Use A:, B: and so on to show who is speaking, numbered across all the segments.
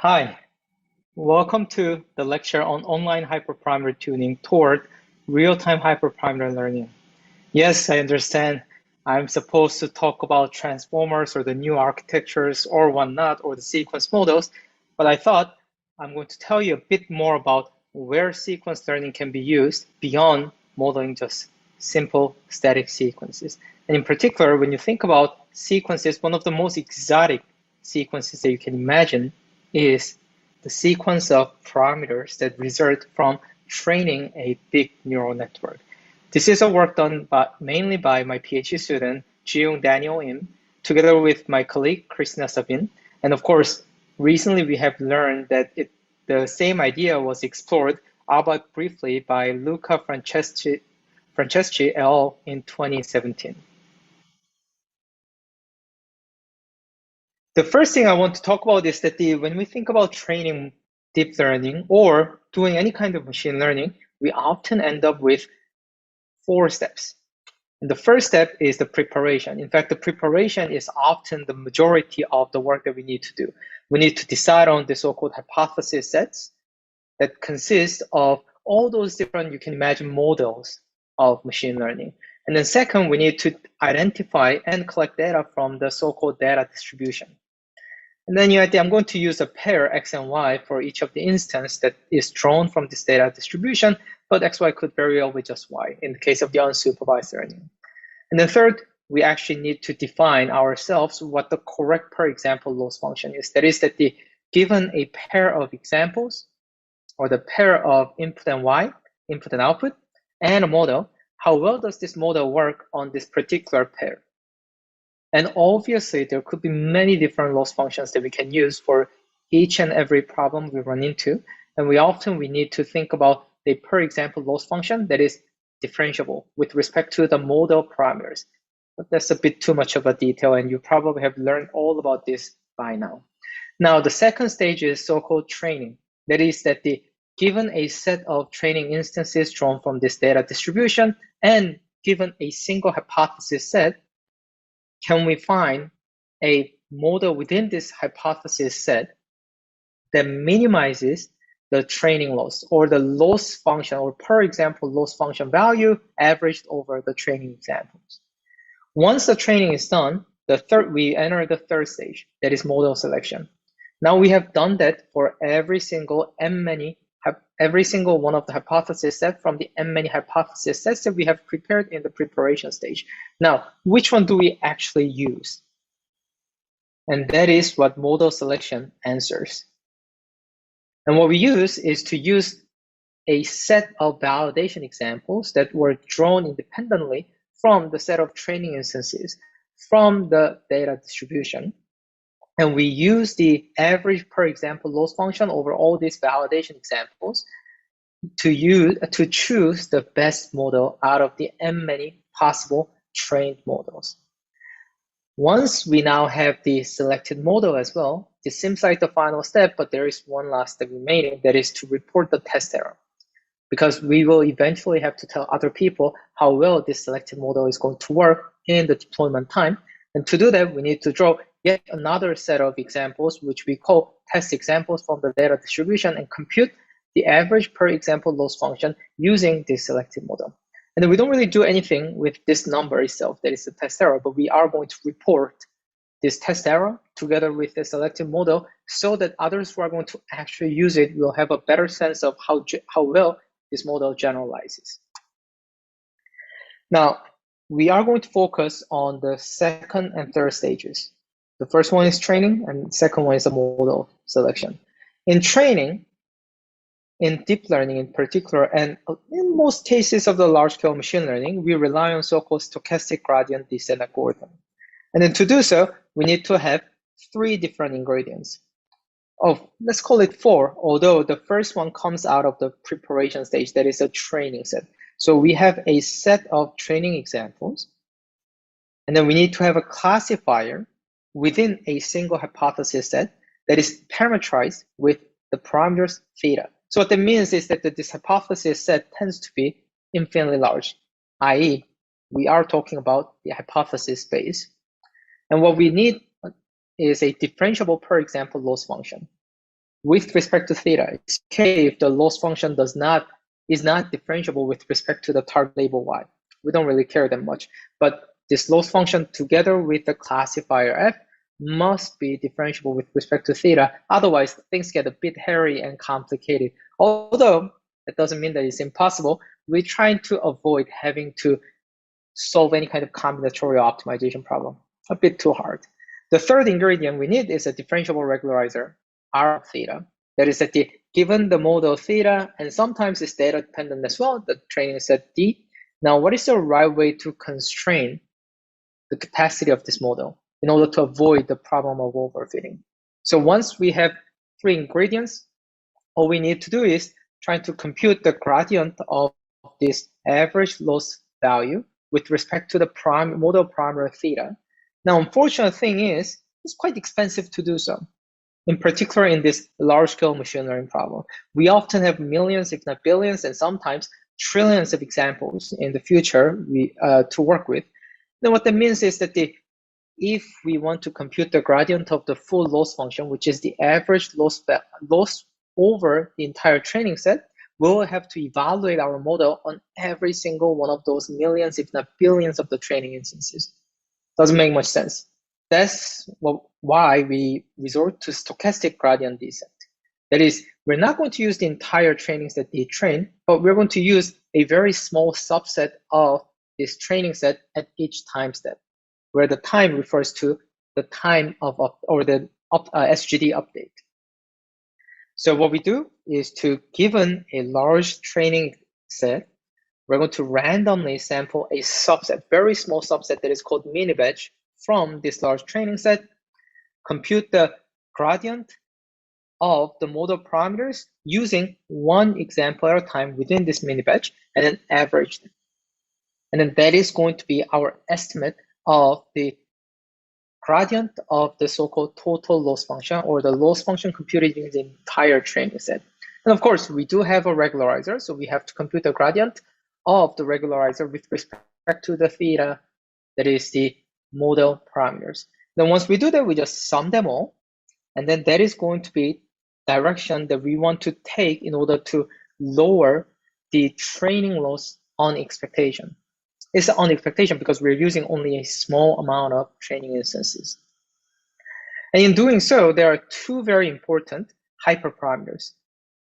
A: Hi, welcome to the lecture on online hyperparameter tuning toward real-time hyperparameter learning. Yes, I understand I'm supposed to talk about transformers or the new architectures or whatnot or the sequence models, but I thought I'm going to tell you a bit more about where sequence learning can be used beyond modeling just simple static sequences. And in particular, when you think about sequences, one of the most exotic sequences that you can imagine is the sequence of parameters that result from training a big neural network. This is a work done mainly by my PhD student, Jiyoung Daniel Im, together with my colleague, Christina Sabin. And of course, recently we have learned that the same idea was explored, albeit briefly, by Luca Franceschi et al. In 2017. The first thing I want to talk about is that when we think about training deep learning or doing any kind of machine learning, we often end up with 4 steps. And the first step is the preparation. In fact, the preparation is often the majority of the work that we need to do. We need to decide on the so-called hypothesis sets that consist of all those different, you can imagine, models of machine learning. And then second, we need to identify and collect data from the so-called data distribution. And then I'm going to use a pair x and y for each of the instance that is drawn from this data distribution, but xy could vary over just y in the case of the unsupervised learning. And then third, we actually need to define ourselves what the correct per example loss function is. That is that given a pair of examples or the pair of input and y, input and output, and a model, how well does this model work on this particular pair? And obviously, there could be many different loss functions that we can use for each and every problem we run into. And we need to think about the per example loss function that is differentiable with respect to the model parameters. But that's a bit too much of a detail, and you probably have learned all about this by now. Now, the second stage is so-called training. That is that given a set of training instances drawn from this data distribution and given a single hypothesis set, can we find a model within this hypothesis set that minimizes the training loss or the loss function or per example loss function value averaged over the training examples? Once the training is done, we enter the third stage, that is model selection. Now we have done that for every single one of the hypothesis set from the many hypothesis sets that we have prepared in the preparation stage. Now, which one do we actually use? And that is what model selection answers. And what we use is to use a set of validation examples that were drawn independently from the set of training instances from the data distribution. And we use the average per example loss function over all these validation examples to choose the best model out of the many possible trained models. Once we now have the selected model as well, this seems like the final step, but there is one last step remaining, that is to report the test error. Because we will eventually have to tell other people how well this selected model is going to work in the deployment time. And to do that, we need to draw yet another set of examples, which we call test examples from the data distribution, and compute the average per example loss function using this selected model. And then we don't really do anything with this number itself, that is the test error, but we are going to report this test error together with the selected model so that others who are going to actually use it will have a better sense of how well this model generalizes. Now, we are going to focus on the second and third stages. The first one is training, and the second one is the model selection. In training, in deep learning in particular, and in most cases of the large-scale machine learning, we rely on so-called stochastic gradient descent algorithm. And then to do so, we need to have 3 different ingredients. Let's call it 4, although the first one comes out of the preparation stage, that is a training set. So we have a set of training examples, and then we need to have a classifier within a single hypothesis set that is parameterized with the parameters theta. So what that means is that this hypothesis set tends to be infinitely large, i.e., we are talking about the hypothesis space. And what we need is a differentiable per example loss function. with respect to theta. It's okay if the loss function is not differentiable with respect to the target label y. We don't really care that much. But this loss function together with the classifier f must be differentiable with respect to theta. Otherwise, things get a bit hairy and complicated. Although that doesn't mean that it's impossible. We're trying to avoid having to solve any kind of combinatorial optimization problem. A bit too hard. The third ingredient we need is a differentiable regularizer, R of theta. That is that given the model theta, and sometimes it's data dependent as well, the training set D. Now, what is the right way to constrain the capacity of this model in order to avoid the problem of overfitting? So once we have three ingredients, all we need to do is try to compute the gradient of this average loss value with respect to the model parameter theta. Now, unfortunate thing is, it's quite expensive to do so. In particular, in this large-scale machine learning problem, we often have millions, if not billions, and sometimes trillions of examples in the future to work with. Then what that means is that if we want to compute the gradient of the full loss function, which is the average loss over the entire training set, we'll have to evaluate our model on every single one of those millions, if not billions, of the training instances. Doesn't make much sense. That's why we resort to stochastic gradient descent. That is, we're not going to use the entire training set they train, but we're going to use a very small subset of this training set at each time step, where the time refers to the time of the SGD update. So what we do is, to given a large training set, we're going to randomly sample a subset, very small subset that is called mini batch from this large training set, compute the gradient of the model parameters using one example at a time within this mini batch, and then average them. And then that is going to be our estimate of the gradient of the so-called total loss function, or the loss function computed in the entire training set. And of course, we do have a regularizer, so we have to compute the gradient of the regularizer with respect to the theta, that is the model parameters. Then once we do that, we just sum them all, and then that is going to be direction that we want to take in order to lower the training loss on expectation. It's on expectation because we're using only a small amount of training instances. And in doing so, there are two very important hyperparameters.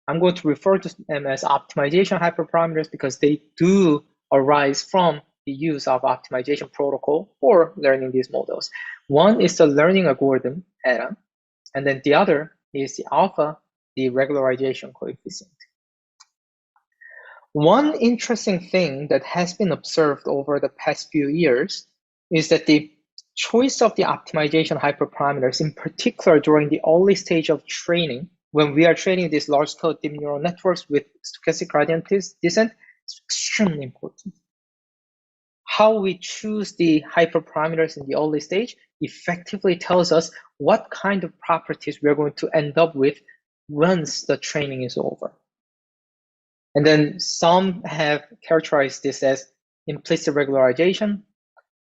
A: I'm going to refer to them as optimization hyperparameters because they do arise from the use of optimization protocol for learning these models. One is the learning algorithm, eta, and then the other is the alpha, the regularization coefficient. One interesting thing that has been observed over the past few years is that the choice of the optimization hyperparameters, in particular during the early stage of training, when we are training these large-scale deep neural networks with stochastic gradient descent, is extremely important. How we choose the hyperparameters in the early stage effectively tells us what kind of properties we're going to end up with once the training is over. And then some have characterized this as implicit regularization.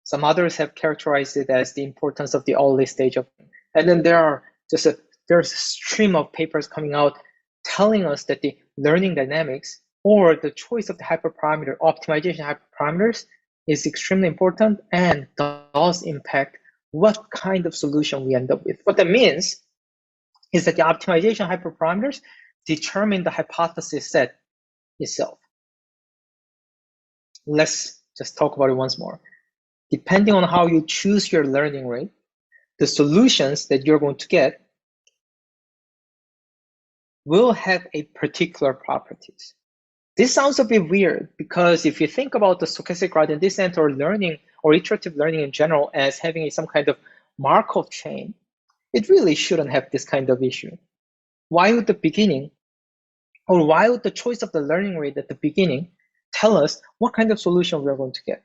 A: Some others have characterized it as the importance of the early stage of. And then there's a stream of papers coming out telling us that the learning dynamics, or the choice of the hyperparameter, optimization hyperparameters, is extremely important and does impact what kind of solution we end up with. What that means is that the optimization hyperparameters determine the hypothesis set itself. Let's just talk about it once more. Depending on how you choose your learning rate, the solutions that you're going to get will have a particular properties. This sounds a bit weird because if you think about the stochastic gradient descent or learning or iterative learning in general as having some kind of Markov chain, it really shouldn't have this kind of issue. Why would the beginning, or why would the choice of the learning rate at the beginning tell us what kind of solution we're going to get?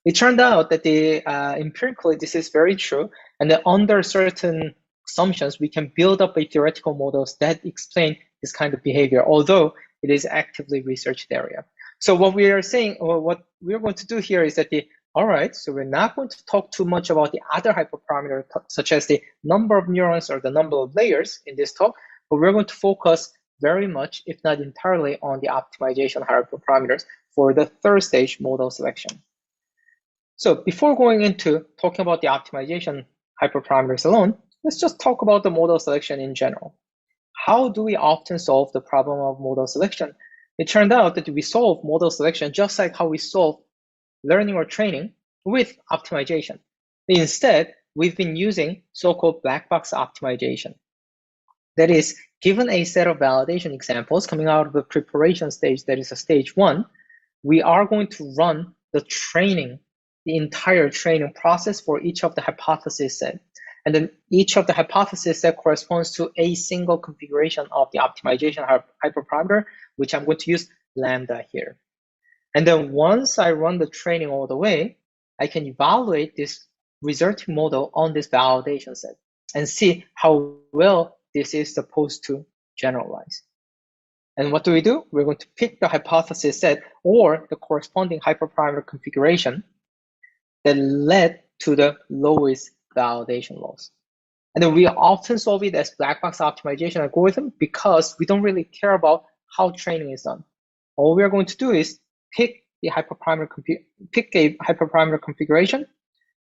A: It turned out that empirically this is very true, and that under certain assumptions we can build up a theoretical models that explain this kind of behavior, although it is actively researched area. So what we are saying, or what we're going to do here is that all right, so we're not going to talk too much about the other hyperparameter, such as the number of neurons or the number of layers in this talk, but we're going to focus very much, if not entirely, on the optimization hyperparameters for the third stage model selection. So before going into talking about the optimization hyperparameters alone, let's just talk about the model selection in general. How do we often solve the problem of model selection? It turned out that we solve model selection just like how we solve learning or training with optimization. Instead, we've been using so-called black box optimization. That is, given a set of validation examples coming out of the preparation stage, that is a stage 1, we are going to run the entire training process for each of the hypothesis set. And then each of the hypothesis set corresponds to a single configuration of the optimization hyperparameter, which I'm going to use lambda here. And then once I run the training all the way, I can evaluate this resulting model on this validation set and see how well this is supposed to generalize. And what do? We're going to pick the hypothesis set or the corresponding hyperparameter configuration that led to the lowest validation loss. And then we often solve it as black box optimization algorithm because we don't really care about how training is done. All we are going to do is pick a hyperparameter configuration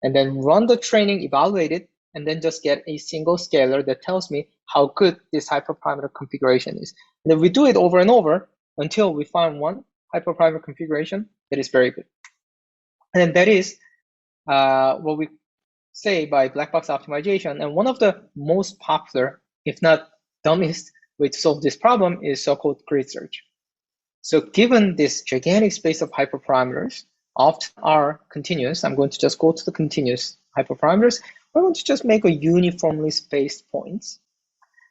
A: and then run the training, evaluate it, and then just get a single scalar that tells me how good this hyperparameter configuration is. And then we do it over and over until we find one hyperparameter configuration that is very good. And then that is what we say by black box optimization. And one of the most popular, if not dumbest, way to solve this problem is so-called grid search. So given this gigantic space of hyperparameters, often are continuous, I'm going to just go to the continuous hyperparameters. We're going to just make a uniformly spaced points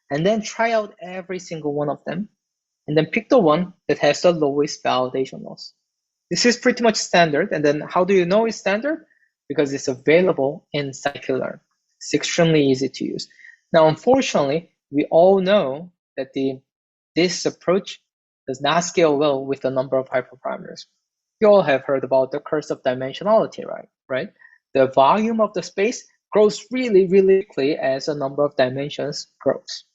A: and then try out every single one of them and then pick the one that has the lowest validation loss. This is pretty much standard. And then how do you know it's standard? Because it's available in scikit-learn. It's extremely easy to use. Now, unfortunately, we all know that this approach does not scale well with the number of hyperparameters. You all have heard about the curse of dimensionality, right? The volume of the space grows really, really quickly as the number of dimensions grows.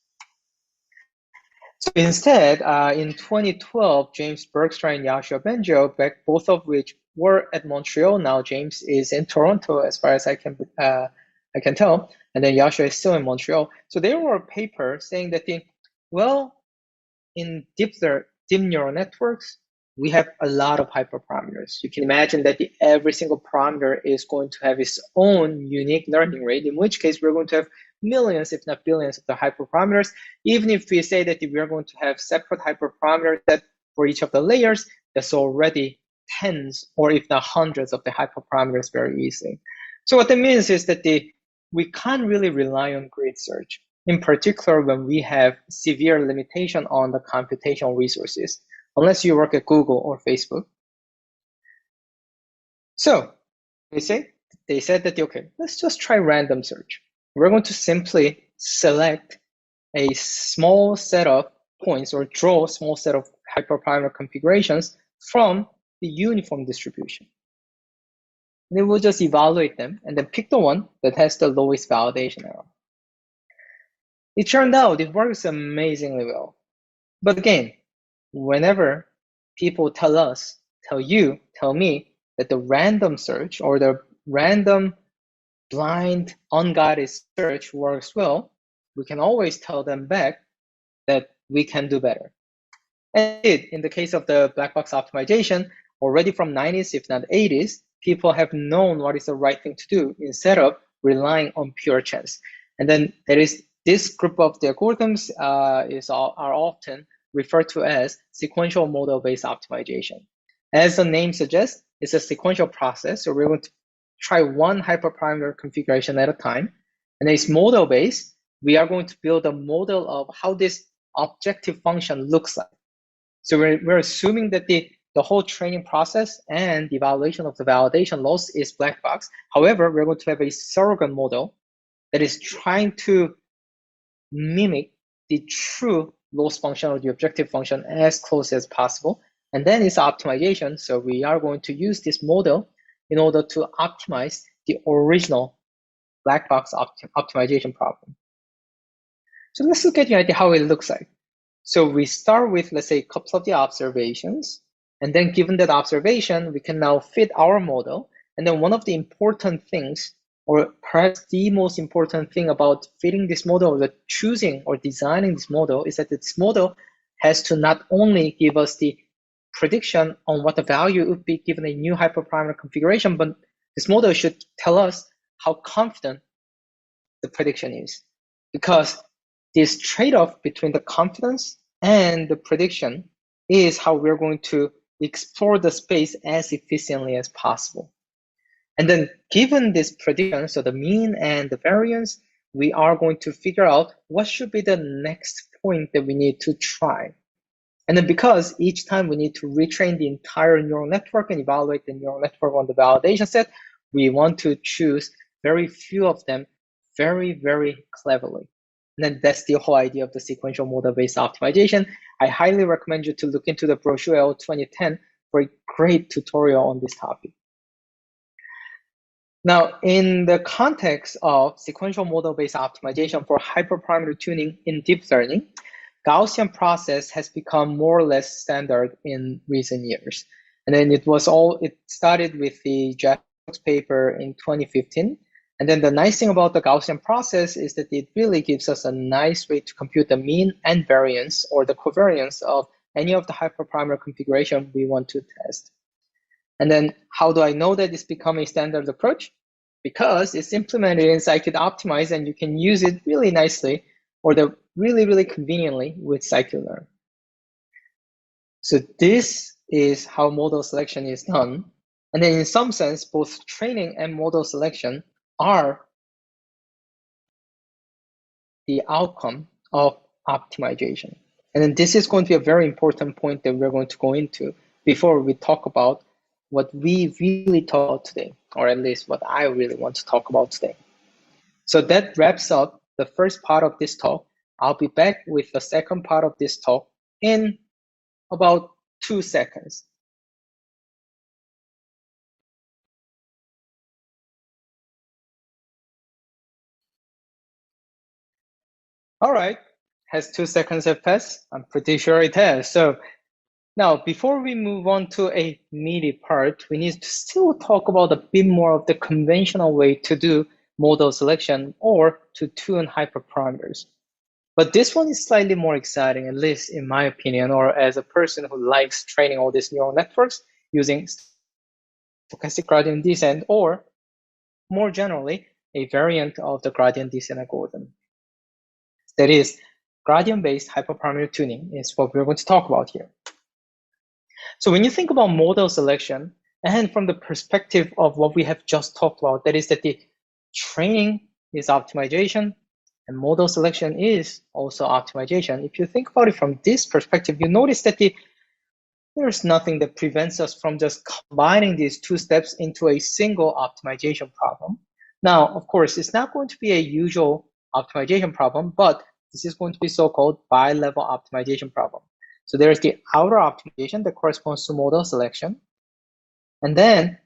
A: So instead, in 2012, James Bergstraw and Joshua Benjo, both of which were at Montreal. Now James is in Toronto, as far as I can tell, and then Joshua is still in Montreal. So they wrote a paper saying that in deep neural networks, we have a lot of hyperparameters. You can imagine that every single parameter is going to have its own unique learning rate, in which case we're going to have millions, if not billions, of the hyperparameters. Even if we say that we are going to have separate hyperparameters that for each of the layers, that's already tens or if not hundreds of the hyperparameters very easily. So what that means is that we can't really rely on grid search, in particular when we have severe limitation on the computational resources, unless you work at Google or Facebook. So they said that, okay, let's just try random search. We're going to simply select a small set of points or draw a small set of hyperparameter configurations from the uniform distribution. And then we'll just evaluate them and then pick the one that has the lowest validation error. It turned out it works amazingly well. But again, whenever people tell me that the random search or the random blind unguided search works well, we can always tell them back that we can do better. And in the case of the black box optimization, already from 90s, if not 80s, people have known what is the right thing to do instead of relying on pure chance. And then there is this group of the algorithms are often referred to as sequential model-based optimization. As the name suggests, it's a sequential process. So we're going to try one hyperparameter configuration at a time. And it's model-based. We are going to build a model of how this objective function looks like. So we're assuming that the whole training process and the evaluation of the validation loss is black box. However, we're going to have a surrogate model that is trying to mimic the true loss function or the objective function as close as possible. And then it's optimization. So we are going to use this model in order to optimize the original black box optimization problem. So let's look at how it looks like. So we start with, let's say, a couple of the observations. And then given that observation, we can now fit our model. And then one of the important things, or perhaps the most important thing about fitting this model, or choosing or designing this model, is that this model has to not only give us the prediction on what the value would be given a new hyperparameter configuration, but this model should tell us how confident the prediction is. Because this trade-off between the confidence and the prediction is how we're going to explore the space as efficiently as possible. And then given this prediction, so the mean and the variance, we are going to figure out what should be the next point that we need to try. And then because each time we need to retrain the entire neural network and evaluate the neural network on the validation set, we want to choose very few of them very, very cleverly. And then that's the whole idea of the sequential model-based optimization. I highly recommend you to look into the brochure L 2010 for a great tutorial on this topic. Now, in the context of sequential model-based optimization for hyperparameter tuning in deep learning, Gaussian process has become more or less standard in recent years. And then it started with the Jeff paper in 2015. And then the nice thing about the Gaussian process is that it really gives us a nice way to compute the mean and variance, or the covariance of any of the hyperparameter configuration we want to test. And then how do I know that it's become a standard approach? Because it's implemented in Scikit-Optimize, and you can use it really nicely, or really, really conveniently with scikit-learn. So this is how model selection is done. And then in some sense, both training and model selection are the outcome of optimization. And then this is going to be a very important point that we're going to go into before we talk about what we really talk about today, or at least what I really want to talk about today. So that wraps up the first part of this talk. I'll be back with the second part of this talk in about 2 seconds. All right, has 2 seconds have passed? I'm pretty sure it has. So now, before we move on to a meaty part, we need to still talk about a bit more of the conventional way to do model selection or to tune hyperparameters. But this one is slightly more exciting, at least in my opinion, or as a person who likes training all these neural networks using stochastic gradient descent, or more generally, a variant of the gradient descent algorithm. That is, gradient-based hyperparameter tuning is what we're going to talk about here. So when you think about model selection, and from the perspective of what we have just talked about, that is that the training is optimization and model selection is also optimization. If you think about it from this perspective, you notice that there's nothing that prevents us from just combining these 2 steps into a single optimization problem. Now, of course, it's not going to be a usual optimization problem, but this is going to be so-called bilevel optimization problem. So there's the outer optimization that corresponds to model selection. And then,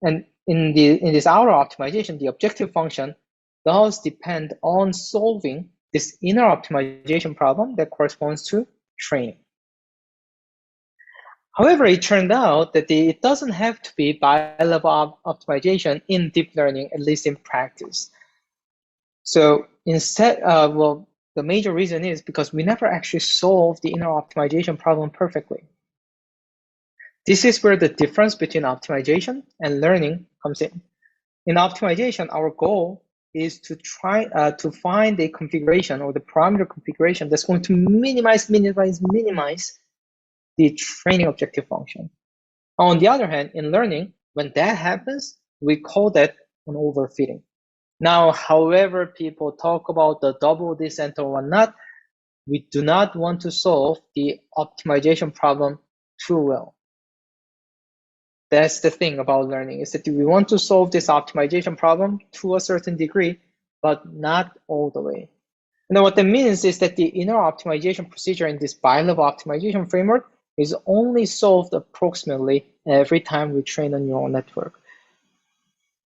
A: in this outer optimization, the objective function does depend on solving this inner optimization problem that corresponds to training. However, it turned out that it doesn't have to be bilevel optimization in deep learning, at least in practice. So instead, well, the major reason is because we never actually solve the inner optimization problem perfectly. This is where the difference between optimization and learning comes in. In optimization, our goal is to try to find a configuration or the parameter configuration that's going to minimize the training objective function. On the other hand, in learning, when that happens, we call that an overfitting. Now, however people talk about the double descent or whatnot, we do not want to solve the optimization problem too well. That's the thing about learning, is that we want to solve this optimization problem to a certain degree, but not all the way. And then what that means is that the inner optimization procedure in this bilevel optimization framework is only solved approximately every time we train a neural network.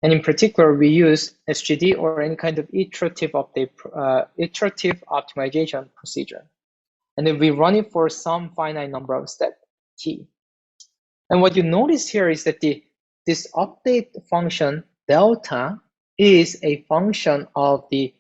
A: And in particular, we use SGD or any kind of iterative optimization procedure. And then we run it for some finite number of steps, t. And what you notice here is that this update function delta is a function of the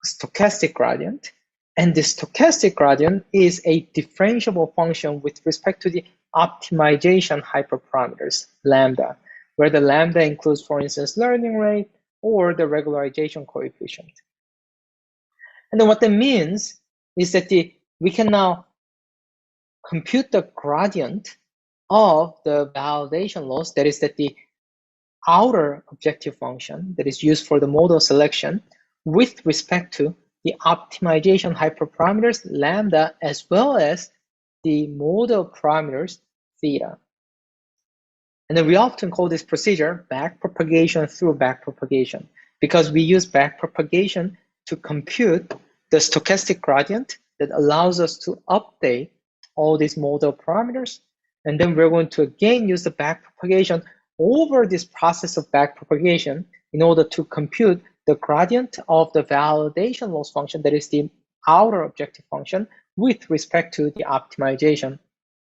A: stochastic gradient. And the stochastic gradient is a differentiable function with respect to the optimization hyperparameters, lambda, where the lambda includes, for instance, learning rate or the regularization coefficient. And then what that means is that we can now compute the gradient of the validation loss, that is that the outer objective function that is used for the model selection with respect to the optimization hyperparameters lambda as well as the model parameters theta. And then we often call this procedure backpropagation through backpropagation because we use backpropagation to compute the stochastic gradient that allows us to update all these model parameters. And then we're going to again use the backpropagation over this process of backpropagation in order to compute the gradient of the validation loss function, that is the outer objective function, with respect to the optimization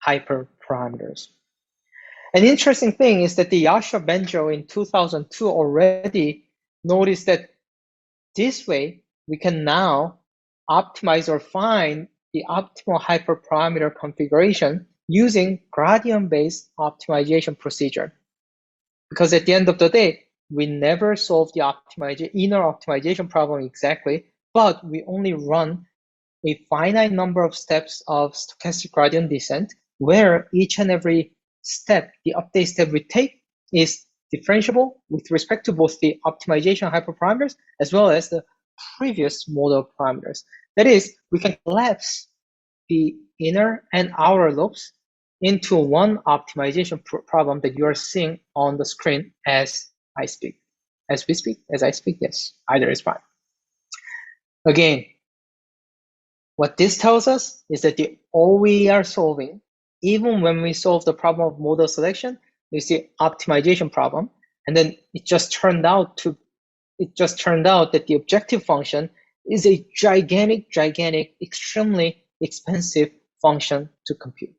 A: hyperparameters. An interesting thing is that the Yasha Benjo in 2002 already noticed that this way we can now optimize or find the optimal hyperparameter configuration using gradient-based optimization procedure. Because at the end of the day, we never solve the inner optimization problem exactly, but we only run a finite number of steps of stochastic gradient descent where each and every step, the update step we take, is differentiable with respect to both the optimization hyperparameters as well as the previous model parameters. That is, we can collapse the inner and outer loops into one optimization problem that you are seeing on the screen as I speak. As we speak, as I speak, yes, either is fine. Again, what this tells us is that all we are solving, even when we solve the problem of model selection, is the optimization problem, and then it just turned out that the objective function is a gigantic, extremely expensive function to compute.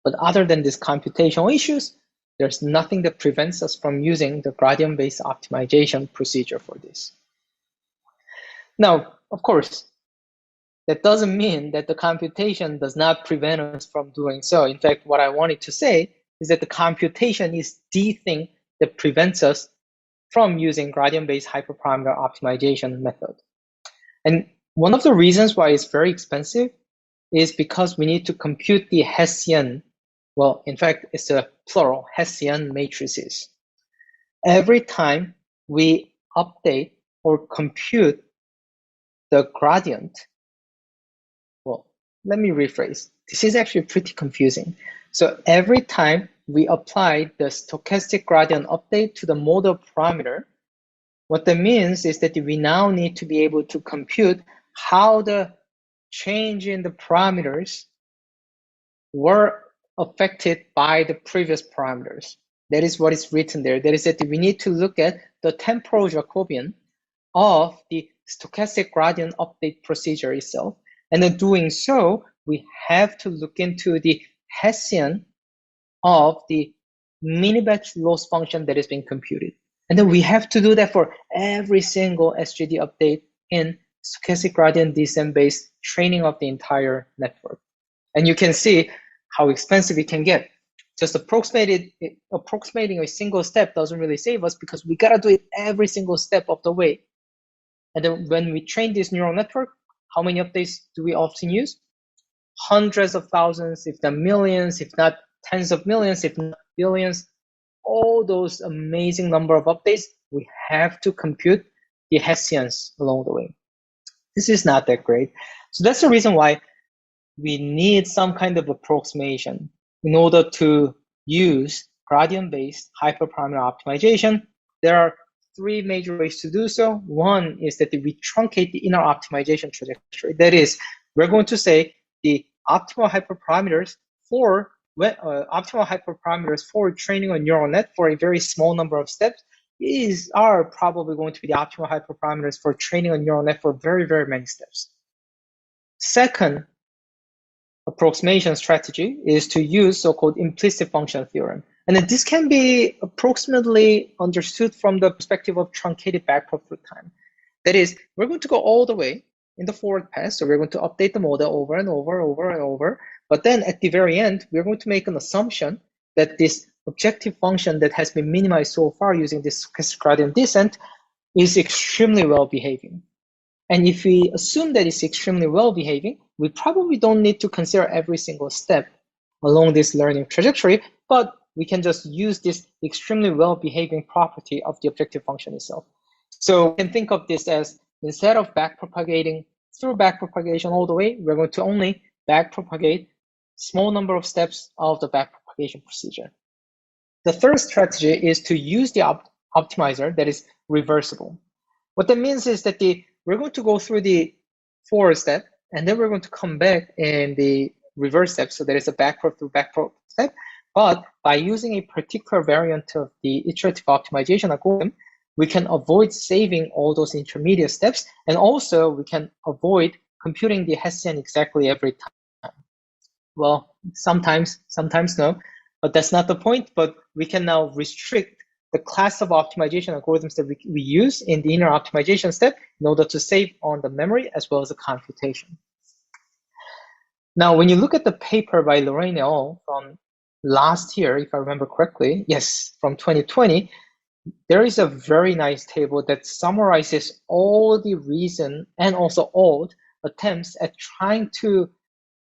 A: But other than these computational issues, there's nothing that prevents us from using the gradient-based optimization procedure for this. Now, of course, that doesn't mean that the computation does not prevent us from doing so. In fact, what I wanted to say is that the computation is the thing that prevents us from using gradient-based hyperparameter optimization method. And one of the reasons why it's very expensive is because we need to compute the Hessian, well, in fact, it's a plural, Hessian matrices. Every time we update or compute the gradient, well, let me rephrase. This is actually pretty confusing. So every time we apply the stochastic gradient update to the model parameter, what that means is that we now need to be able to compute how the change in the parameters were affected by the previous parameters. That is what is written there. That is that we need to look at the temporal Jacobian of the stochastic gradient update procedure itself. And in doing so, we have to look into the Hessian of the mini-batch loss function that is being computed. And then we have to do that for every single SGD update in stochastic gradient descent-based training of the entire network. And you can see how expensive it can get. Just approximating a single step doesn't really save us because we gotta do it every single step of the way. And then when we train this neural network, how many updates do we often use? Hundreds of thousands, if not millions, if not tens of millions, if not billions. All those amazing number of updates, we have to compute the Hessians along the way. This is not that great. So that's the reason why we need some kind of approximation in order to use gradient-based hyperparameter optimization. There are three major ways to do so. One is that we truncate the inner optimization trajectory. That is, we're going to say the optimal hyperparameters for optimal hyperparameters for training a neural net for a very small number of steps are probably going to be the optimal hyperparameters for training a neural net for very, very many steps. Second approximation strategy is to use so-called implicit function theorem. And then this can be approximately understood from the perspective of truncated backproof time. That is, we're going to go all the way in the forward pass, so we're going to update the model over and over, but then at the very end, we're going to make an assumption that this objective function that has been minimized so far using this stochastic gradient descent is extremely well behaving. And if we assume that it's extremely well behaving, we probably don't need to consider every single step along this learning trajectory, but we can just use this extremely well behaving property of the objective function itself. So we can think of this as, instead of backpropagating through backpropagation all the way, we're going to only backpropagate small number of steps of the backpropagation procedure. The third strategy is to use the optimizer that is reversible. What that means is that we're going to go through the forward step, and then we're going to come back in the reverse step. So there is a backprop through backprop step. But by using a particular variant of the iterative optimization algorithm, we can avoid saving all those intermediate steps. And also we can avoid computing the Hessian exactly every time. Well, sometimes no, but that's not the point. But we can now restrict the class of optimization algorithms that we use in the inner optimization step in order to save on the memory as well as the computation. Now, when you look at the paper by Lorraine et al. From last year, if I remember correctly, yes, from 2020, there is a very nice table that summarizes all the recent and also old attempts at trying to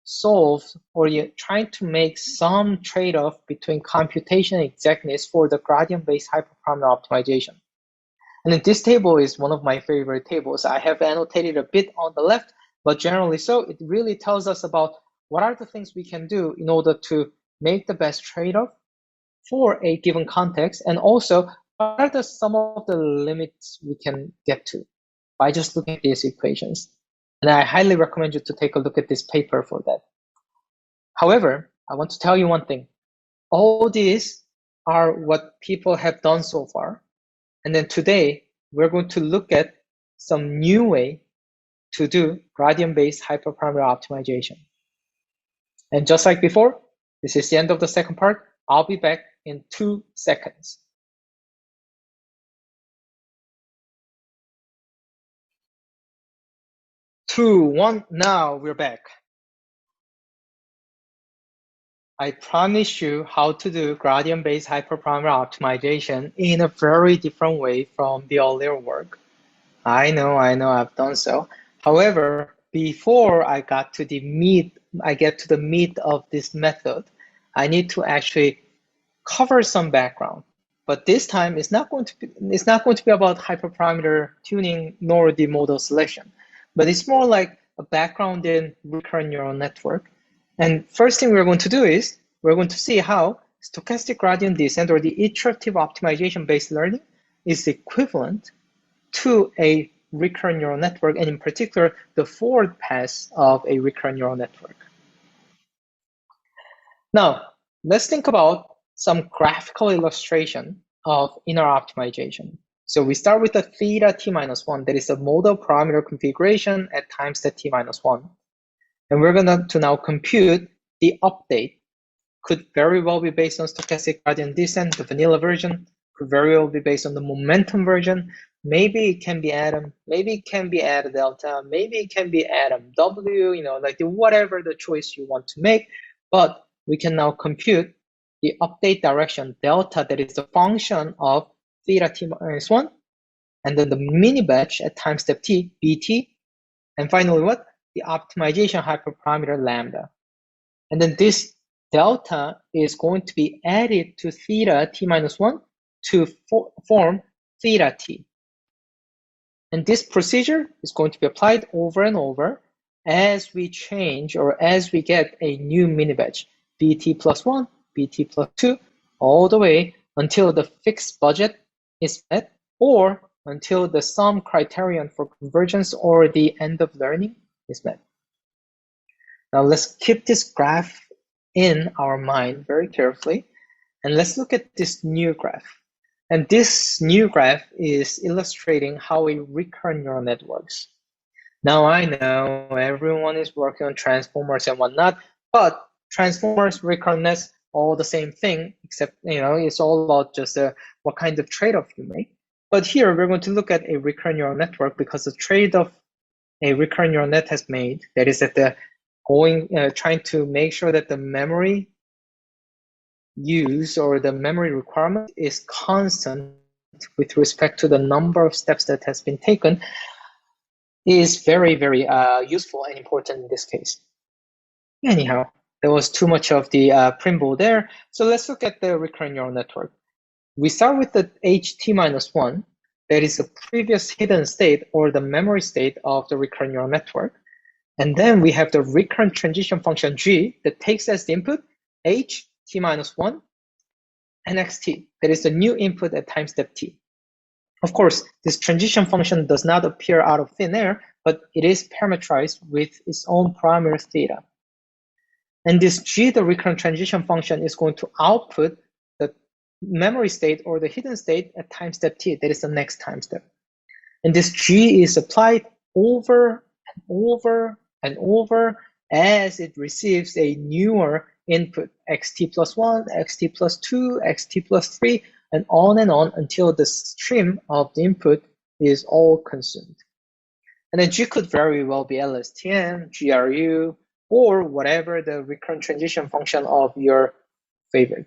A: solve or trying to make some trade-off between computation and exactness for the gradient-based hyperparameter optimization. And then this table is one of my favorite tables. I have annotated a bit on the left, but generally so, it really tells us about what are the things we can do in order to make the best trade-off for a given context, and also what are some of the limits we can get to by just looking at these equations. And I highly recommend you to take a look at this paper for that. However, I want to tell you one thing. All these are what people have done so far. And then today, we're going to look at some new way to do gradient-based hyperparameter optimization. And just like before, this is the end of the second part. I'll be back in 2 seconds. 2, 1, now we're back. I promised you how to do gradient-based hyperparameter optimization in a very different way from the earlier work. I know, I've done so. However, before I get to the meat of this method, I need to actually cover some background. But this time, it's not going to be about hyperparameter tuning nor the model selection, but it's more like a background in recurrent neural network. And first thing we're going to do is we're going to see how stochastic gradient descent or the iterative optimization based learning is equivalent to a recurrent neural network, and in particular, the forward pass of a recurrent neural network. Now, let's think about some graphical illustration of inner optimization. So we start with the theta t-1, that is the model parameter configuration at time step t-1. And we're going to now compute the update. Could very well be based on stochastic gradient descent, the vanilla version, could very well be based on the momentum version. Maybe it can be atom, maybe it can be add delta, maybe it can be atom W, like whatever the choice you want to make. But we can now compute the update direction delta, that is the function of theta t-1, and then the mini batch at time step t, bt, and finally what? The optimization hyperparameter lambda. And then this delta is going to be added to theta t-1 to form theta t. And this procedure is going to be applied over and over as we change or as we get a new mini batch, bt plus 1, bt plus 2, all the way until the fixed budget is met or until the sum criterion for convergence or the end of learning is met. Now let's keep this graph in our mind very carefully. And let's look at this new graph. And this new graph is illustrating how a recurrent neural net works. Now I know everyone is working on transformers and whatnot, but transformers, recurrent nets, all the same thing, except it's all about just what kind of trade-off you make. But here we're going to look at a recurrent neural network because the trade-off a recurrent neural net has made, that is that trying to make sure that the memory use or the memory requirement is constant with respect to the number of steps that has been taken, is very, very useful and important in this case. Anyhow, there was too much of the preamble there. So let's look at the recurrent neural network. We start with the ht-1, that is the previous hidden state or the memory state of the recurrent neural network. And then we have the recurrent transition function g that takes as the input h, t-1, and xt, that is the new input at time step t. Of course, this transition function does not appear out of thin air, but it is parameterized with its own parameter theta. And this g, the recurrent transition function, is going to output the memory state or the hidden state at time step t, that is the next time step. And this g is applied over and over and over as it receives a newer input, xt plus 1, xt plus 2, xt plus 3, and on until the stream of the input is all consumed. And then G could very well be LSTM, GRU, or whatever the recurrent transition function of your favorite.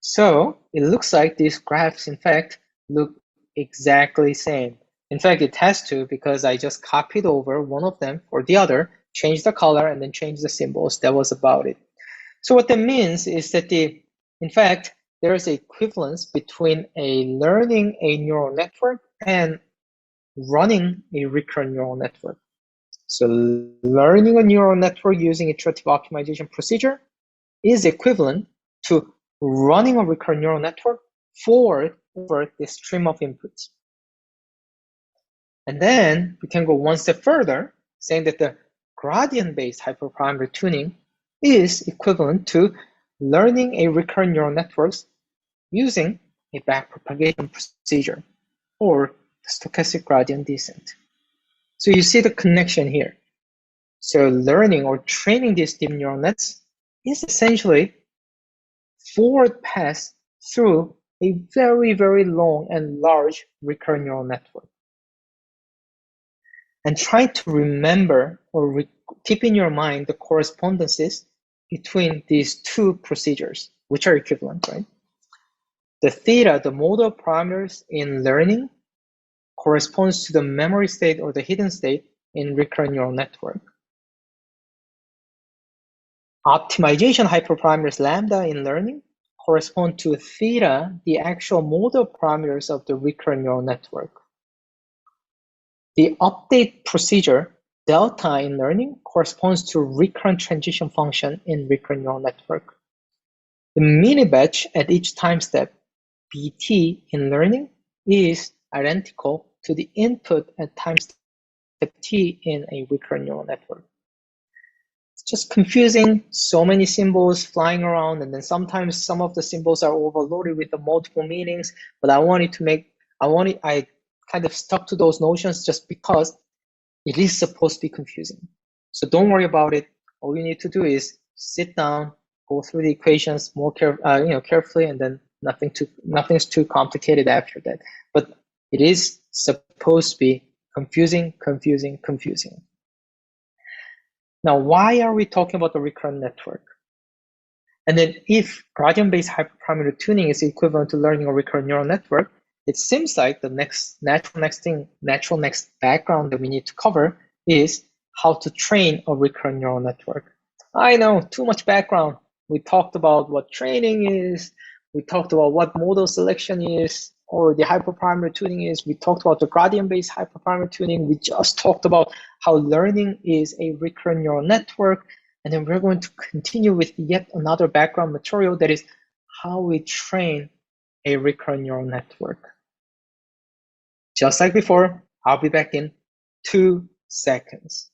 A: So it looks like these graphs, in fact, look exactly the same. In fact, it has to, because I just copied over one of them for the other, changed the color, and then changed the symbols. That was about it. So what that means is that in fact, there is an equivalence between learning a neural network and running a recurrent neural network. So learning a neural network using iterative optimization procedure is equivalent to running a recurrent neural network over the stream of inputs. And then we can go one step further, saying that the gradient-based hyperparameter tuning is equivalent to learning a recurrent neural networks using a backpropagation procedure or the stochastic gradient descent. So you see the connection here. So learning or training these deep neural nets is essentially forward pass through a very, very long and large recurrent neural network. And try to remember or keep in your mind the correspondences between these two procedures, which are equivalent, right? The theta, the modal parameters in learning, corresponds to the memory state or the hidden state in recurrent neural network. Optimization hyperparameters lambda in learning correspond to theta, the actual modal parameters of the recurrent neural network. The update procedure delta in learning corresponds to recurrent transition function in recurrent neural network. The mini batch at each time step, BT in learning, is identical to the input at time step T in a recurrent neural network. It's just confusing, so many symbols flying around, and then sometimes some of the symbols are overloaded with the multiple meanings, but I kind of stuck to those notions just because it is supposed to be confusing. So don't worry about it. All you need to do is sit down, go through the equations more carefully, and then nothing's too complicated after that. But it is supposed to be confusing. Now, why are we talking about the recurrent network? And then if gradient-based hyperparameter tuning is equivalent to learning a recurrent neural network, it seems like the natural next background that we need to cover is how to train a recurrent neural network. I know, too much background. We talked about what training is. We talked about what model selection is, or the hyperparameter tuning is. We talked about the gradient-based hyperparameter tuning. We just talked about how learning is a recurrent neural network. And then we're going to continue with yet another background material, that is how we train a recurrent neural network. Just like before, I'll be back in 2 seconds.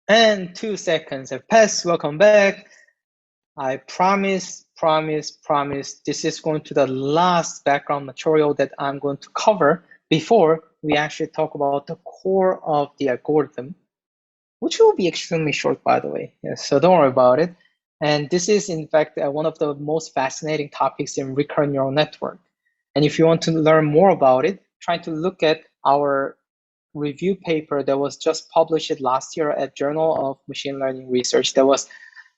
A: And 2 seconds have passed. Welcome back. I promise, this is going to the last background material that I'm going to cover before we actually talk about the core of the algorithm, which will be extremely short, by the way. Yeah, so don't worry about it. And this is, in fact, one of the most fascinating topics in recurrent neural network. And if you want to learn more about it, try to look at our review paper that was just published last year at Journal of Machine Learning Research that was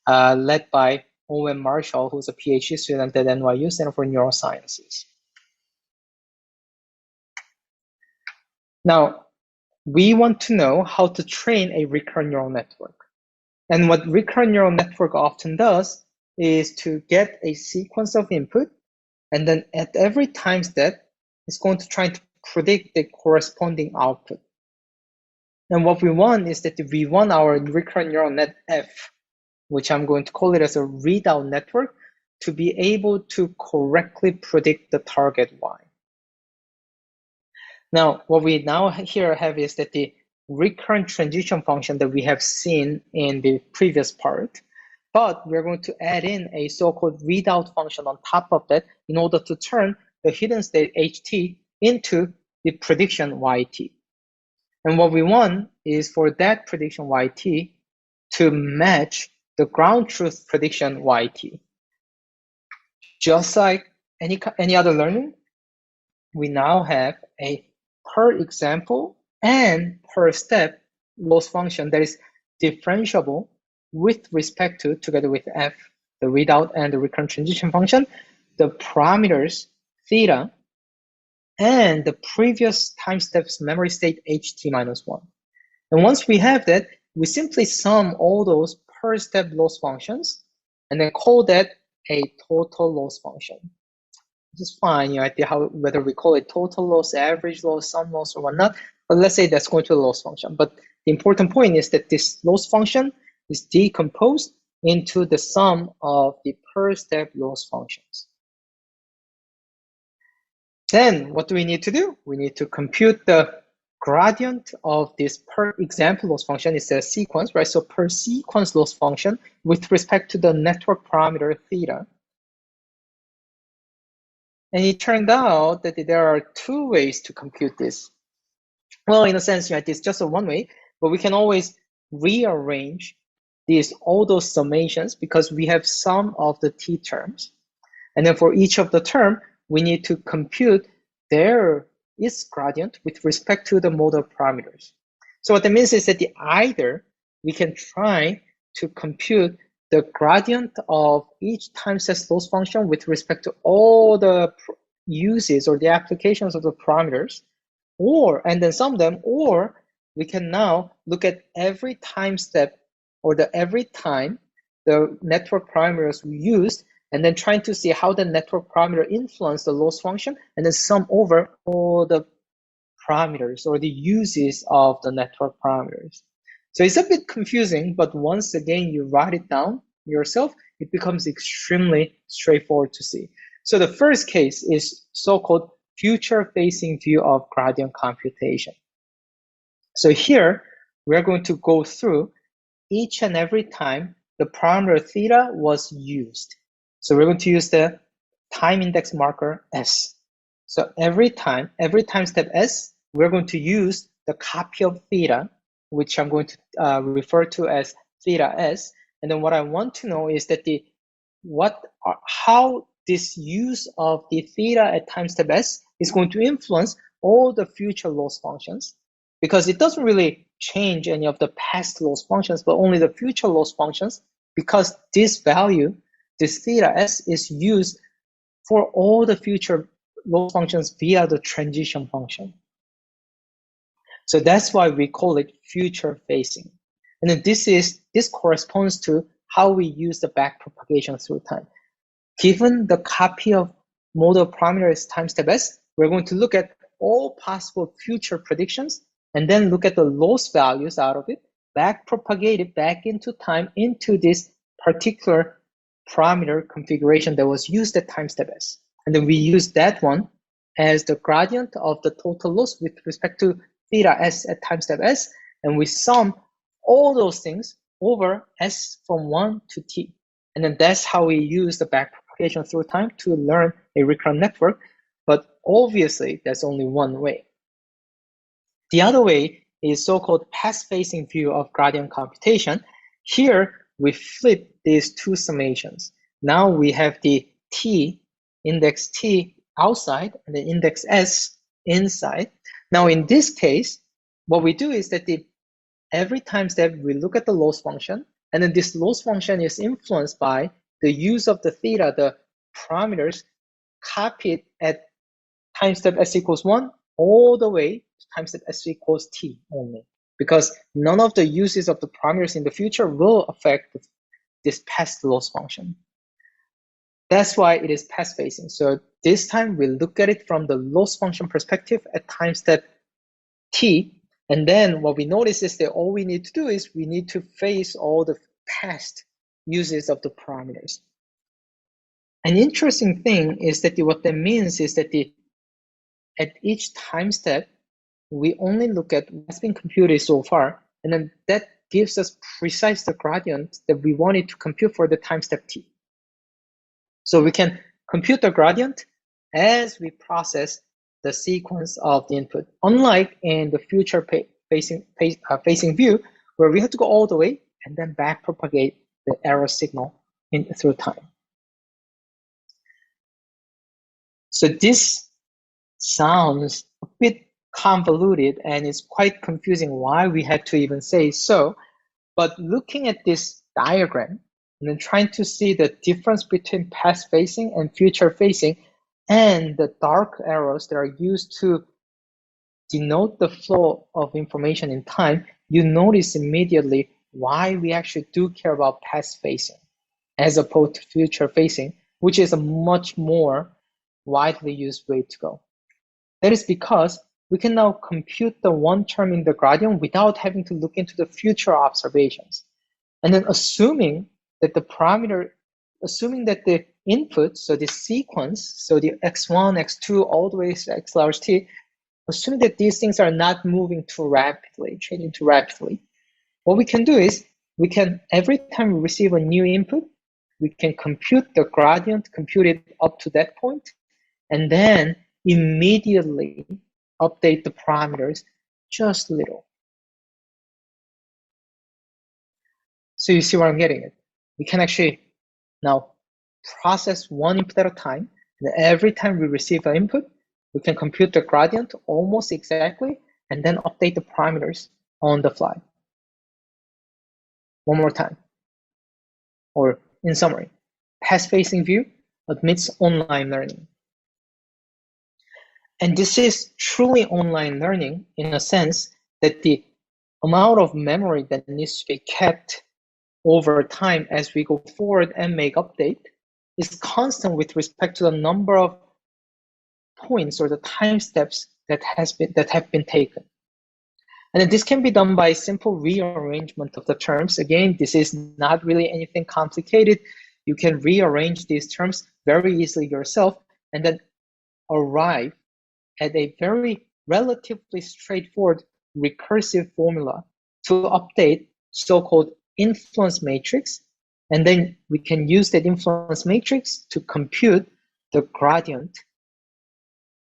A: led by Owen Marshall, who's a PhD student at NYU Center for Neurosciences. Now, we want to know how to train a recurrent neural network. And what recurrent neural network often does is to get a sequence of input, and then at every time step, it's going to try to predict the corresponding output. And what we want is that we want our recurrent neural net F, which I'm going to call it as a readout network, to be able to correctly predict the target Y. Now, what we now here have is that the recurrent transition function that we have seen in the previous part, but we're going to add in a so-called readout function on top of that in order to turn the hidden state HT into the prediction YT. And what we want is for that prediction YT to match the ground truth prediction YT. Just like any other learning, we now have a per example and per step loss function that is differentiable with respect to, together with F, the readout and the recurrent transition function, the parameters theta, and the previous time steps memory state HT minus 1. And once we have that, we simply sum all those per step loss functions and then call that a total loss function. This is fine, you know, whether we call it total loss, average loss, sum loss, or whatnot, but let's say that's going to a loss function. But the important point is that this loss function is decomposed into the sum of the per step loss functions. Then what do we need to do? We need to compute the gradient of this per example loss function. Is a sequence, right? So per sequence loss function with respect to the network parameter theta. And it turned out that there are 2 ways to compute this. Well, in a sense, right, it's just a one way, but we can always rearrange all those summations because we have sum of the t terms. And then for each of the term, we need to compute its gradient with respect to the model parameters. So what that means is that either we can try to compute the gradient of each time steps loss function with respect to all the uses or the applications of the parameters, and then sum them, or we can now look at every time step or every time the network parameters we used, and then trying to see how the network parameter influenced the loss function, and then sum over all the parameters or the uses of the network parameters. So it's a bit confusing, but once again you write it down yourself, it becomes extremely straightforward to see. So the first case is so-called future-facing view of gradient computation. So here, we're going to go through each and every time the parameter theta was used. So we're going to use the time index marker S. So every time step S, we're going to use the copy of theta, which I'm going to refer to as theta S. And then what I want to know is that how this use of the theta at time step S is going to influence all the future loss functions, because it doesn't really change any of the past loss functions, but only the future loss functions, because this value, this theta S, is used for all the future loss functions via the transition function. So that's why we call it future facing. And then this corresponds to how we use the backpropagation through time. Given the copy of model parameters time step S, we're going to look at all possible future predictions and then look at the loss values out of it, backpropagate it back into time into this particular parameter configuration that was used at time step S. And then we use that one as the gradient of the total loss with respect to theta S at time step S, and we sum all those things over S from 1 to T. And then that's how we use the backpropagation through time to learn a recurrent network. But obviously, there's only one way. The other way is so-called Passfacing View of gradient computation. Here, we flip these two summations. Now we have the T, index T outside, and the index S inside. Now in this case, what we do is that every time step we look at the loss function, and then this loss function is influenced by the use of the theta, the parameters copied at time step S equals 1 all the way to time step S equals T only, because none of the uses of the parameters in the future will affect this past loss function. That's why it is pass-facing. So this time we look at it from the loss function perspective at time step T, and then what we notice is that all we need to do is we need to face all the past uses of the parameters. An interesting thing is that what that means is that at each time step, we only look at what's been computed so far, and then that gives us precise the gradient that we wanted to compute for the time step T. So we can compute the gradient as we process the sequence of the input, unlike in the future facing view, where we have to go all the way and then back propagate the error signal through time. So this sounds a bit convoluted, and it's quite confusing why we had to even say so. But looking at this diagram and then trying to see the difference between past facing and future facing and the dark arrows that are used to denote the flow of information in time, you notice immediately why we actually do care about past facing as opposed to future facing, which is a much more widely used way to go. That is because we can now compute the one term in the gradient without having to look into the future observations. And then assuming that the input, so the sequence, so the x1, x2, all the way to x large t, assuming that these things are not moving too rapidly, changing too rapidly, what we can do is we can, every time we receive a new input, we can compute the gradient computed up to that point, and then immediately update the parameters just a little. So you see what I'm getting at? We can actually now process one input at a time, and every time we receive an input, we can compute the gradient almost exactly, and then update the parameters on the fly. One more time. Or in summary, past-facing view admits online learning. And this is truly online learning in a sense that the amount of memory that needs to be kept over time as we go forward and make update is constant with respect to the number of points or the time steps that have been taken. And then this can be done by simple rearrangement of the terms. Again, this is not really anything complicated. You can rearrange these terms very easily yourself and then arrive at a very relatively straightforward recursive formula to update so-called influence matrix. And then we can use that influence matrix to compute the gradient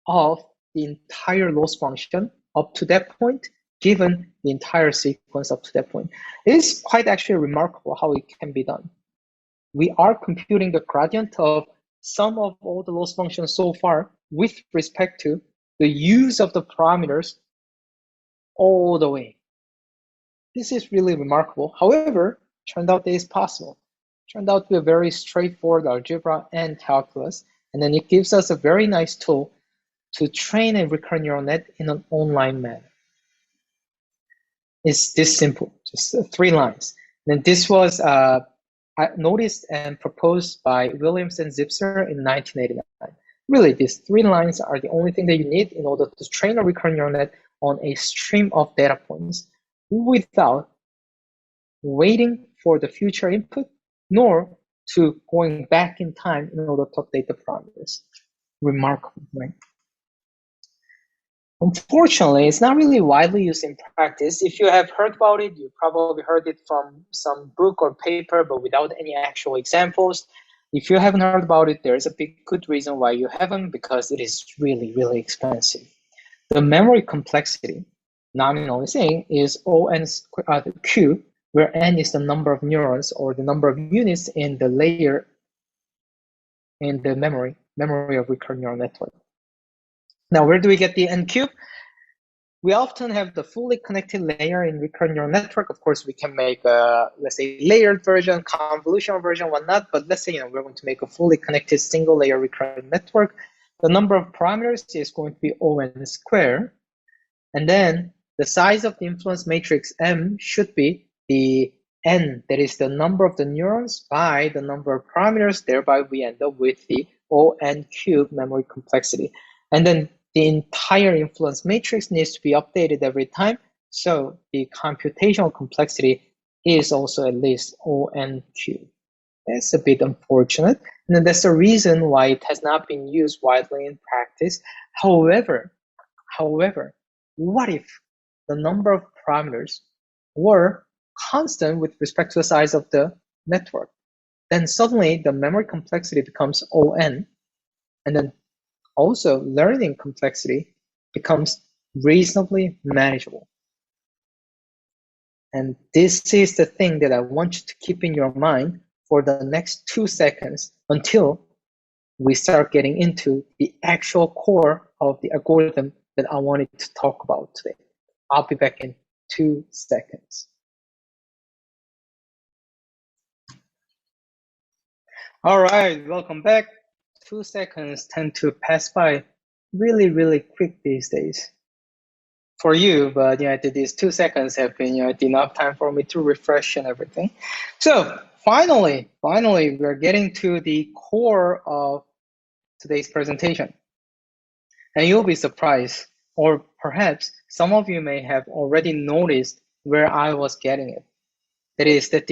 A: of the entire loss function up to that point, given the entire sequence up to that point. It is quite actually remarkable how it can be done. We are computing the gradient of sum of all the loss functions so far with respect to the use of the parameters all the way. This is really remarkable. However, it turned out that it's possible. It turned out to be a very straightforward algebra and calculus, and then it gives us a very nice tool to train a recurrent neural net in an online manner. It's this simple, just 3 lines. And this was noticed and proposed by Williams and Zipser in 1989. Really, these 3 lines are the only thing that you need in order to train a recurrent neural net on a stream of data points without waiting for the future input, nor to going back in time in order to update the parameters. Remarkable, right? Unfortunately, it's not really widely used in practice. If you have heard about it, you probably heard it from some book or paper, but without any actual examples. If you haven't heard about it, there's a big good reason why you haven't, because it is really, really expensive. The memory complexity, nominally saying, is ON cube, where n is the number of neurons or the number of units in the layer in the memory of recurrent neural network. Now, where do we get the n cube? We often have the fully connected layer in recurrent neural network. Of course, we can make a, let's say, layered version, convolutional version, whatnot. But let's say, we're going to make a fully connected single layer recurrent network. The number of parameters is going to be ON squared. And then the size of the influence matrix M should be the N, that is the number of the neurons by the number of parameters. Thereby, we end up with the ON cube memory complexity. And then the entire influence matrix needs to be updated every time. So the computational complexity is also at least ON cube. That's a bit unfortunate. And then that's the reason why it has not been used widely in practice. However, what if the number of parameters were constant with respect to the size of the network? Then suddenly the memory complexity becomes ON, and then also learning complexity becomes reasonably manageable. And this is the thing that I want you to keep in your mind for the next 2 seconds until we start getting into the actual core of the algorithm that I wanted to talk about today. I'll be back in 2 seconds. All right, welcome back. 2 seconds tend to pass by really, really quick these days for you, but these 2 seconds have been enough time for me to refresh and everything. So finally, we're getting to the core of today's presentation. And you'll be surprised, or perhaps some of you may have already noticed where I was getting it. That is that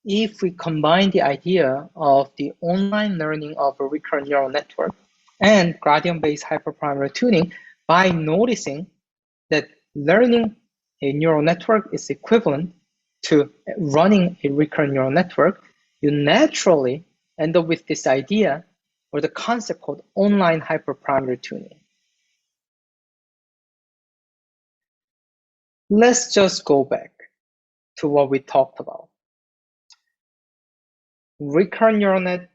A: if we combine the idea of the online learning of a recurrent neural network and gradient-based hyperparameter tuning by noticing that learning a neural network is equivalent to running a recurrent neural network, you naturally end up with this idea or the concept called online hyperparameter tuning. Let's just go back to what we talked about. Recurrent neural net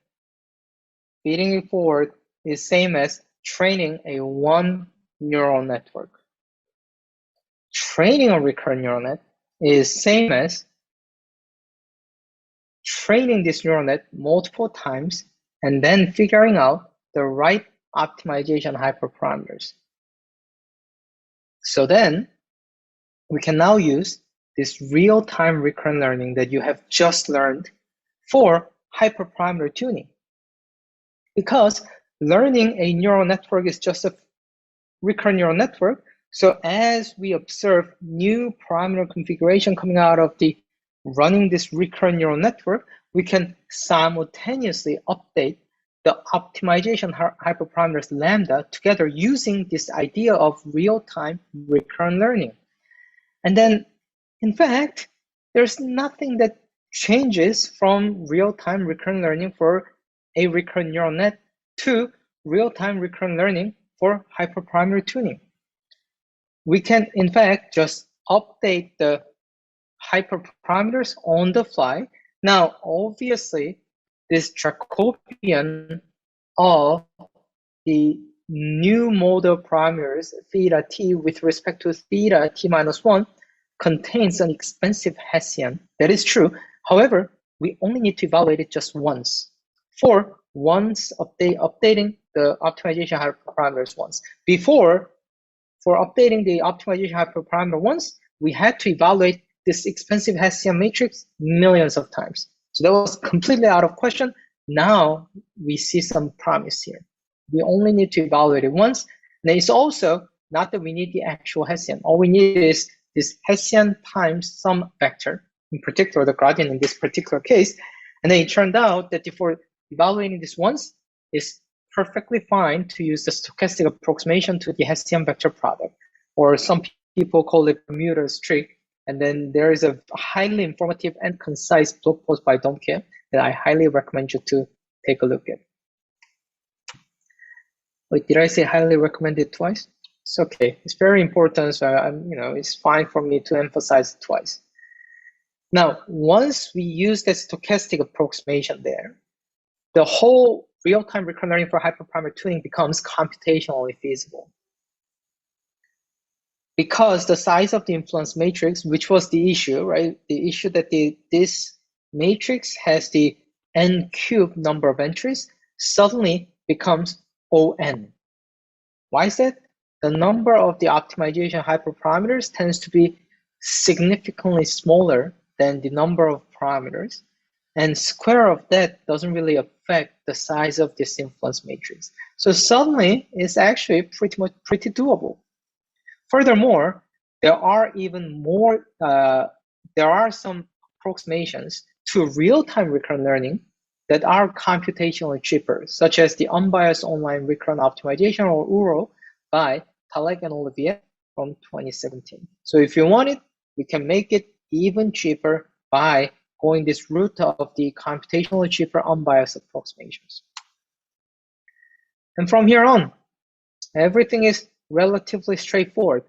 A: feeding it forward is same as training a one neural network. Training a recurrent neural net is same as training this neural net multiple times and then figuring out the right optimization hyperparameters. So then we can now use this real-time recurrent learning that you have just learned for hyperparameter tuning. Because learning a neural network is just a recurrent neural network, so as we observe new parameter configuration coming out of the running this recurrent neural network, we can simultaneously update the optimization hyperparameters lambda together using this idea of real-time recurrent learning. And then, in fact, there's nothing that changes from real-time recurrent learning for a recurrent neural net to real-time recurrent learning for hyperparameter tuning. We can, in fact, just update the hyperparameters on the fly. Now, obviously, this Jacobian of the new model parameters theta t with respect to theta t minus 1 contains an expensive Hessian. That is true. However, we only need to evaluate it just once. For once updating the optimization hyperparameters once. Before, for updating the optimization hyperparameter once, we had to evaluate this expensive Hessian matrix millions of times. So that was completely out of question. Now we see some promise here. We only need to evaluate it once. And it's also not that we need the actual Hessian. All we need is this Hessian times some vector, in particular the gradient in this particular case. And then it turned out that for evaluating this once is perfectly fine to use the stochastic approximation to the Hessian vector product, or some people call it Bermuda's trick. And then there is a highly informative and concise blog post by Domke that I highly recommend you to take a look at. Wait, did I say highly recommend it twice? It's okay. It's very important, so it's fine for me to emphasize it twice. Now, once we use the stochastic approximation there, the whole real-time recurrent learning for hyperparameter tuning becomes computationally feasible. Because the size of the influence matrix, which was the issue, right? The issue that this matrix has the n cubed number of entries suddenly becomes O(n). Why is that? The number of the optimization hyperparameters tends to be significantly smaller than the number of parameters, and square of that doesn't really affect the size of this influence matrix. So suddenly it's actually pretty doable. Furthermore, there are some approximations to real-time recurrent learning that are computationally cheaper, such as the unbiased online recurrent optimization, or URO, by Talek and Olivier from 2017. So if you want it, we can make it even cheaper by going this route of the computationally cheaper unbiased approximations. And from here on, everything is relatively straightforward.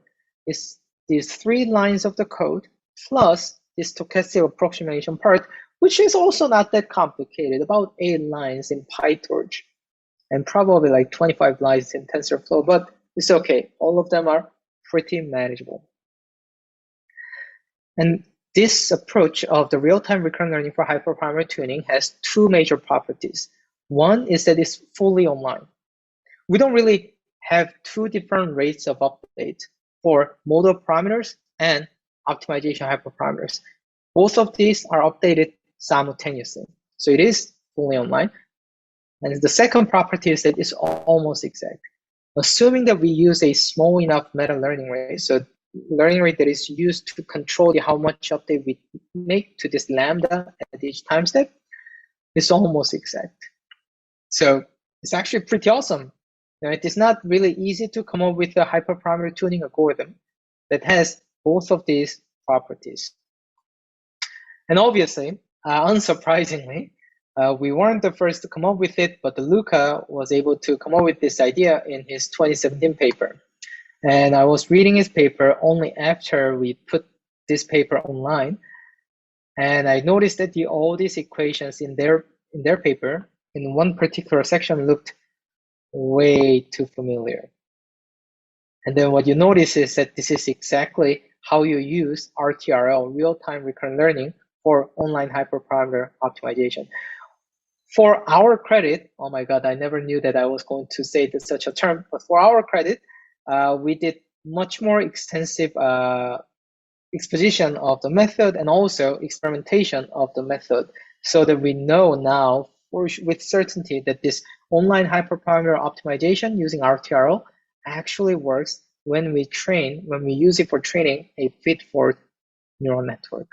A: It's these 3 lines of the code plus this stochastic approximation part, which is also not that complicated, about 8 lines in PyTorch and probably like 25 lines in TensorFlow, but it's okay. All of them are pretty manageable. And this approach of the real-time recurrent learning for hyperparameter tuning has 2 major properties. One is that it's fully online. We don't really have 2 different rates of update for modal parameters and optimization hyperparameters. Both of these are updated simultaneously. So it is fully online. And the second property is that it's almost exact. Assuming that we use a small enough meta learning rate, so learning rate that is used to control how much update we make to this lambda at each time step, it's almost exact. So it's actually pretty awesome. It is not really easy to come up with a hyperparameter tuning algorithm that has both of these properties. And obviously, unsurprisingly, we weren't the first to come up with it, but Luca was able to come up with this idea in his 2017 paper. And I was reading his paper only after we put this paper online. And I noticed that all these equations in their paper, in one particular section, looked way too familiar. And then what you notice is that this is exactly how you use RTRL, real-time recurrent learning, for online hyperparameter optimization. For our credit, oh my God, I never knew that I was going to say such a term, but for our credit, we did much more extensive exposition of the method and also experimentation of the method, so that we know now with certainty that this online hyperparameter optimization using RTRL actually works when we use it for training a feed-forward neural network.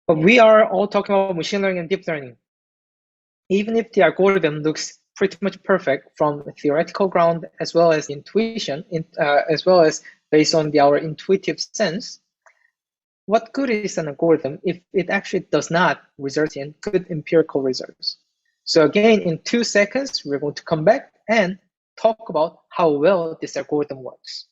A: But we are all talking about machine learning and deep learning. Even if the algorithm looks pretty much perfect from a theoretical ground, as well as intuition, as well as based on our intuitive sense, what good is an algorithm if it actually does not result in good empirical results? So again, in 2 seconds, we're going to come back and talk about how well this algorithm works.